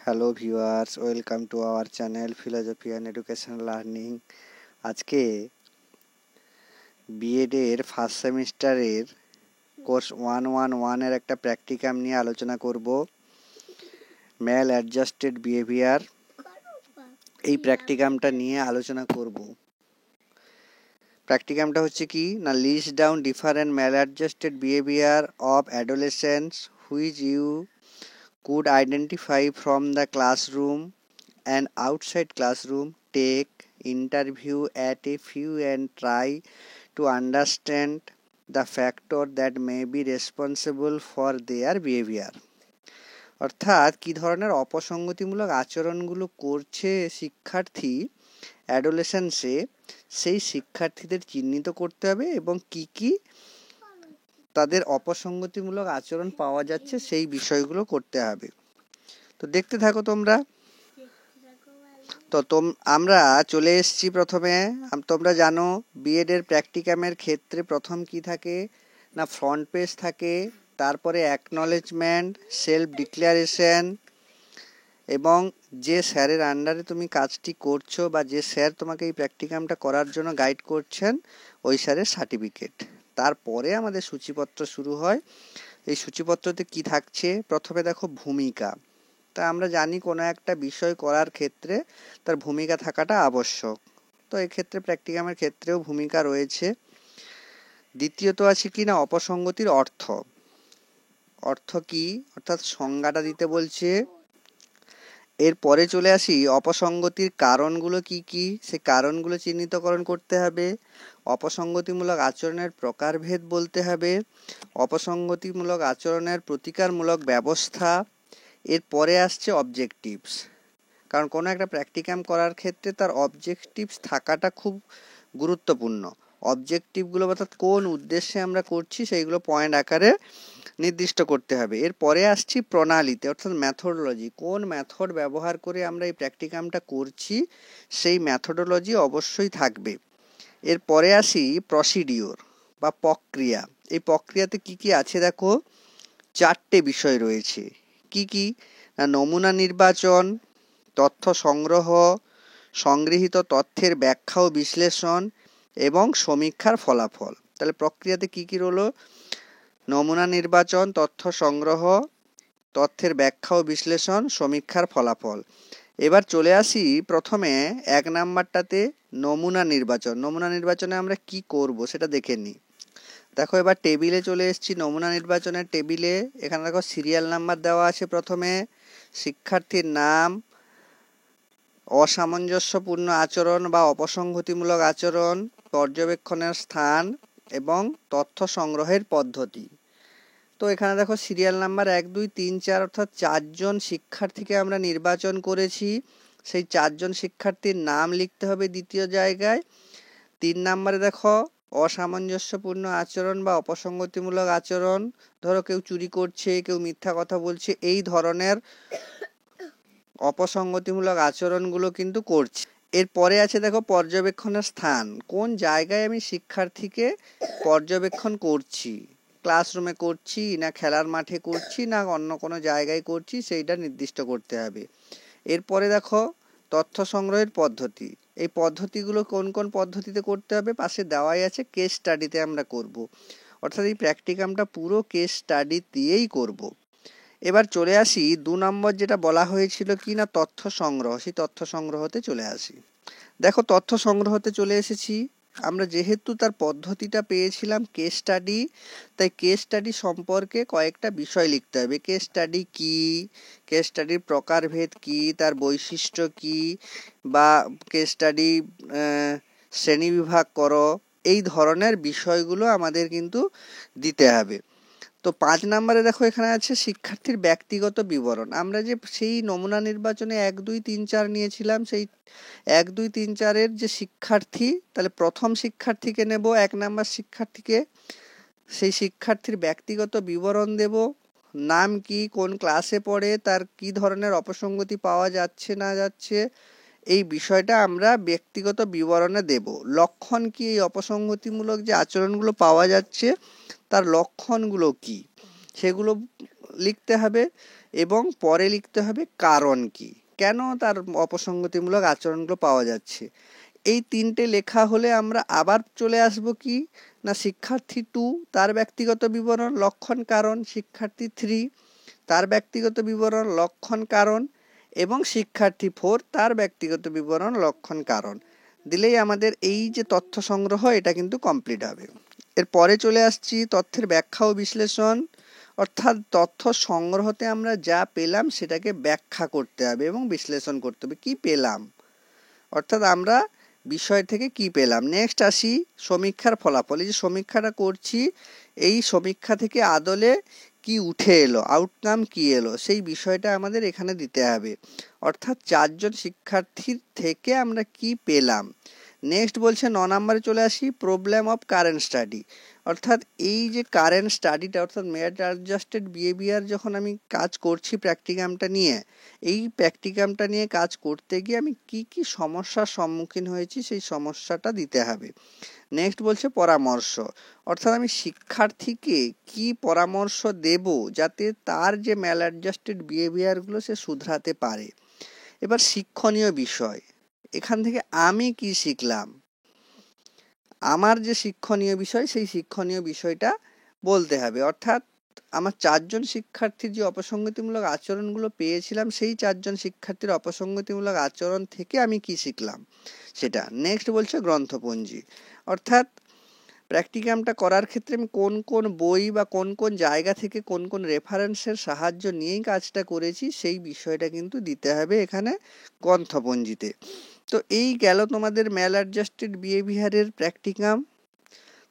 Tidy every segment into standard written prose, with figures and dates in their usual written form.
Hello viewers, welcome to our channel philosophy and education learning. আজকে বিএডের first সেমিস্টারের course 111-এর একটা practicum নিয়ে আলোচনা করব। ম্যাল অ্যাডজাস্টেড বিহেভিয়ার, এই প্র্যাকটিকামটা নিয়ে আলোচনা করব। প্র্যাকটিকামটা হচ্ছে কি না, list down different maladjusted behaviour of adolescents which you could identify from the classroom and outside classroom. Take interview at a few and try to understand the factor that may be responsible for their behavior. অর্থাৎ কি ধরনের অপসঙ্গতিমূলক আচরণগুলো করছে শিক্ষার্থী অ্যাডোলেসেন্সে, সেই শিক্ষার্থীদের চিহ্নিত করতে হবে এবং কি তাদের অপসঙ্গতিমূলক আচরণ পাওয়া যাচ্ছে সেই বিষয়গুলো করতে হবে। তো দেখতে থাকো তোমরা। তো আমরা চলে এসেছি প্রথমে। তোমরা জানো বিএডের প্র্যাকটিকামের ক্ষেত্রে প্রথম কি থাকে না, ফ্রন্ট পেজ থাকে, তারপরে অ্যাকনলেজমেন্ট, সেলফ ডিক্লারেশন এবং যে স্যারের আন্ডারে তুমি কাজটি করছো বা যে স্যার তোমাকে এই প্র্যাকটিকামটা করার জন্য গাইড করছেন ওই স্যারের সার্টিফিকেট। তারপরে আমাদের সূচিপত্র শুরু হয়। এই সূচিপত্রতে কি থাকছে, প্রথমে দেখো ভূমিকা। তা আমরা জানি কোনো একটা বিষয় করার ক্ষেত্রে তার ভূমিকা থাকাটা আবশ্যক। তো এক্ষেত্রে প্র্যাকটিকামের ক্ষেত্রেও ভূমিকা রয়েছে। দ্বিতীয়ত আছে কি না, অপসঙ্গতির অর্থ। অর্থ কি, অর্থাৎ সংজ্ঞাটা দিতে বলছে। এরপরে চলে আসি অপসঙ্গতির কারণগুলো কি কি, সে কারণগুলো চিহ্নিতকরণ করতে হবে। অপসঙ্গতিমূলক আচরণের প্রকারভেদ বলতে হবে। অপসঙ্গতিমূলক আচরণের প্রতিকারমূলক ব্যবস্থা। এরপরে আসছে অবজেক্টিভস, কারণ কোনো একটা প্র্যাকটিকাম করার ক্ষেত্রে তার অবজেক্টিভস থাকাটা খুব গুরুত্বপূর্ণ। অবজেক্টিভগুলো অর্থাৎ কোন উদ্দেশ্যে আমরা করছি সেইগুলো পয়েন্ট আকারে নির্দিষ্ট করতে হবে। এরপরে আসছি প্রণালীতে, অর্থাৎ ম্যাথোডোলজি, কোন মেথড ব্যবহার করে আমরা এই প্র্যাকটিকামটা করছি সেই ম্যাথোডোলজি অবশ্যই থাকবে। এরপরে আসি প্রসিডিওর বা প্রক্রিয়া। এই প্রক্রিয়াতে কি কি আছে দেখো, 4টে বিষয় রয়েছে। কি কি না, নমুনা নির্বাচন, তথ্য সংগ্রহ, সংগৃহীত তথ্যের ব্যাখ্যা ও বিশ্লেষণ এবং সমীক্ষার ফলাফল। তাহলে প্রক্রিয়াতে কি কি রইল, নমুনা নির্বাচন, তথ্য সংগ্রহ, তথ্যের ব্যাখ্যা ও বিশ্লেষণ, সমীক্ষার ফলাফল। এবার চলে আসি প্রথমে 1 নাম্বারটাতে, নমুনা নির্বাচন। নমুনা নির্বাচনে আমরা কি করব সেটা দেখে নিই। দেখো এবার টেবিলে চলে এসেছি, নমুনা নির্বাচনের টেবিলে। এখানে দেখো সিরিয়াল নাম্বার দেওয়া আছে। প্রথমে শিক্ষার্থীর নাম, অসামঞ্জস্যপূর্ণ আচরণ বা অপসঙ্গতিমূলক আচরণ, পর্যবেক্ষণের স্থান এবং তথ্য সংগ্রহের পদ্ধতি। তো এখানে দেখো সিরিয়াল নাম্বার 1, 2, 3, 4 অর্থাৎ 4জন শিক্ষার্থীকে আমরা নির্বাচন করেছি। সেই 4জন শিক্ষার্থীর নাম লিখতে হবে দ্বিতীয় জায়গায়। 3 নাম্বারে দেখো অসামঞ্জস্যপূর্ণ আচরণ বা অপসঙ্গতিমূলক আচরণ, ধরো কেউ চুরি করছে, কেউ মিথ্যা কথা বলছে, এই ধরনের অপসঙ্গতিমূলক আচরণগুলো কিন্তু করছে। এরপরে আছে দেখো পর্যবেক্ষণের স্থান, কোন জায়গায় আমি শিক্ষার্থীকে পর্যবেক্ষণ করছি, ক্লাসরুমে করছি না খেলার মাঠে করছি না অন্য কোনো জায়গায় করছি, সেইটা নির্দিষ্ট করতে হবে। এরপরে দেখো তথ্য সংগ্রহের পদ্ধতি। এই পদ্ধতিগুলো কোন কোন পদ্ধতিতে করতে হবে পাশে দেওয়াই আছে, কেস স্টাডিতে আমরা করব। অর্থাৎ এই প্র্যাকটিকামটা পুরো কেস স্টাডি দিয়েই করব। এবার চলে আসি 2 নম্বর যেটা বলা হয়েছিল কি না, তথ্য সংগ্রহ। সেই তথ্য সংগ্রহতে চলে আসি। দেখো তথ্য সংগ্রহতে চলে এসেছি। আমরা যেহেতু তার পদ্ধতিটা পেয়েছিলাম কেস স্টাডি, তাই কেস স্টাডি সম্পর্কে কয়েকটা বিষয় লিখতে হবে। কেস স্টাডি কি, কেস স্টাডির প্রকারভেদ কি, তার বৈশিষ্ট্য কি, বা কেস স্টাডি শ্রেণীবিভাগ করো, এই ধরনের বিষয়গুলো আমাদের কিন্তু দিতে হবে। তো 5 নম্বরে দেখো এখানে আছে শিক্ষার্থীর ব্যক্তিগত বিবরণ। আমরা যে সেই নমুনা নির্বাচনে 1, 2, 3, 4 নিয়েছিলাম, সেই 1, 2, 3, 4-এর যে শিক্ষার্থী, তাহলে প্রথম শিক্ষার্থীকে নেব, 1 নাম্বার শিক্ষার্থীকে। সেই শিক্ষার্থীর ব্যক্তিগত বিবরণ দেব, নাম কি, কোন ক্লাসে পড়ে, তার কি ধরনের অপসঙ্গতি পাওয়া যাচ্ছে না যাচ্ছে, এই বিষয়টা আমরা ব্যক্তিগত বিবরণে দেব। লক্ষণ কি, এই অপসঙ্গতিমূলক যে আচরণগুলো পাওয়া যাচ্ছে তার লক্ষণগুলো কি, সেগুলো লিখতে হবে এবং পরে লিখতে হবে কারণ কি, কেন তার অপসঙ্গতিমূলক আচরণগুলো পাওয়া যাচ্ছে। এই তিনটে লেখা হলে আমরা আবার চলে আসব কি না, শিক্ষার্থী 2 তার ব্যক্তিগত বিবরণ লক্ষণ কারণ, শিক্ষার্থী 3 তার ব্যক্তিগত বিবরণ লক্ষণ কারণ এবং শিক্ষার্থী 4 তার ব্যক্তিগত বিবরণ লক্ষণ কারণ দিলেই আমাদের এই যে তথ্য সংগ্রহ এটা কিন্তু কমপ্লিট হবে। এরপরে চলে আসছি তথ্যের ব্যাখ্যা ও বিশ্লেষণ, অর্থাৎ তথ্য সংগ্রহতে আমরা যা পেলাম সেটাকে ব্যাখ্যা করতে হবে এবং বিশ্লেষণ করতে হবে। কি পেলাম অর্থাৎ আমরা বিষয় থেকে কি পেলাম। নেক্সট আসি সমীক্ষার ফলাফল। এই যে সমীক্ষাটা করছি, এই সমীক্ষা থেকে আদলে কি উঠে এলো, আউটকাম কি এলো, সেই বিষয়টা আমাদের এখানে দিতে হবে। অর্থাৎ 4 জন শিক্ষার্থীর থেকে আমরা কি পেলাম। নেক্সট বলছে 9 নম্বরে চলে আসি প্রবলেম অফ কারেন্ট স্টাডি, অর্থাৎ এই যে কারেন্ট স্টাডিটা অর্থাৎ মেথড অ্যাডজাস্টেড বিহেভিয়ার যখন আমি কাজ করছি প্র্যাকটিকামটা নিয়ে, এই প্র্যাকটিকামটা নিয়ে কাজ করতে গিয়ে আমি কি কি সমস্যার সম্মুখীন হয়েছি সেই সমস্যাটা দিতে হবে। নেক্সট বলছে পরামর্শ, অর্থাৎ আমি শিক্ষার্থীকে কি পরামর্শ দেব যাতে তার যে ম্যাল অ্যাডজাস্টেড বিহেভিয়ারগুলো সে শুধরাতে পারে। এবার শিক্ষণীয় বিষয়, এখান থেকে আমি কি শিখলাম, আমার যে শিক্ষণীয় বিষয় সেই শিক্ষণীয় বিষয়টা বলতে হবে। অর্থাৎ আমার 4 জন শিক্ষার্থীর যে অপসঙ্গতিমূলক আচরণগুলো পেয়েছিলাম সেই 4 জন শিক্ষার্থীর অপসঙ্গতিমূলক আচরণ থেকে আমি কি শিখলাম সেটা। নেক্সট বলছে গ্রন্থপঞ্জি, অর্থাৎ প্র্যাকটিকামটা করার ক্ষেত্রে আমি কোন কোন বই বা কোন কোন জায়গা থেকে কোন কোন রেফারেন্সের সাহায্য নিয়েই কাজটা করেছি সেই বিষয়টা কিন্তু দিতে হবে এখানে গ্রন্থপঞ্জিতে। তো এই গেল তোমাদের ম্যাল অ্যাডজাস্টেড বিহেভিয়ারের প্র্যাকটিকাম।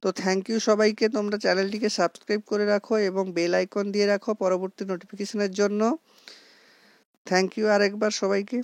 তো থ্যাংক ইউ সবাইকে, তোমরা চ্যানেলটিকে সাবস্ক্রাইব করে রাখো এবং বেল আইকন দিয়ে রাখো পরবর্তী নোটিফিকেশনের জন্য। থ্যাংক ইউ আরেকবার সবাইকে।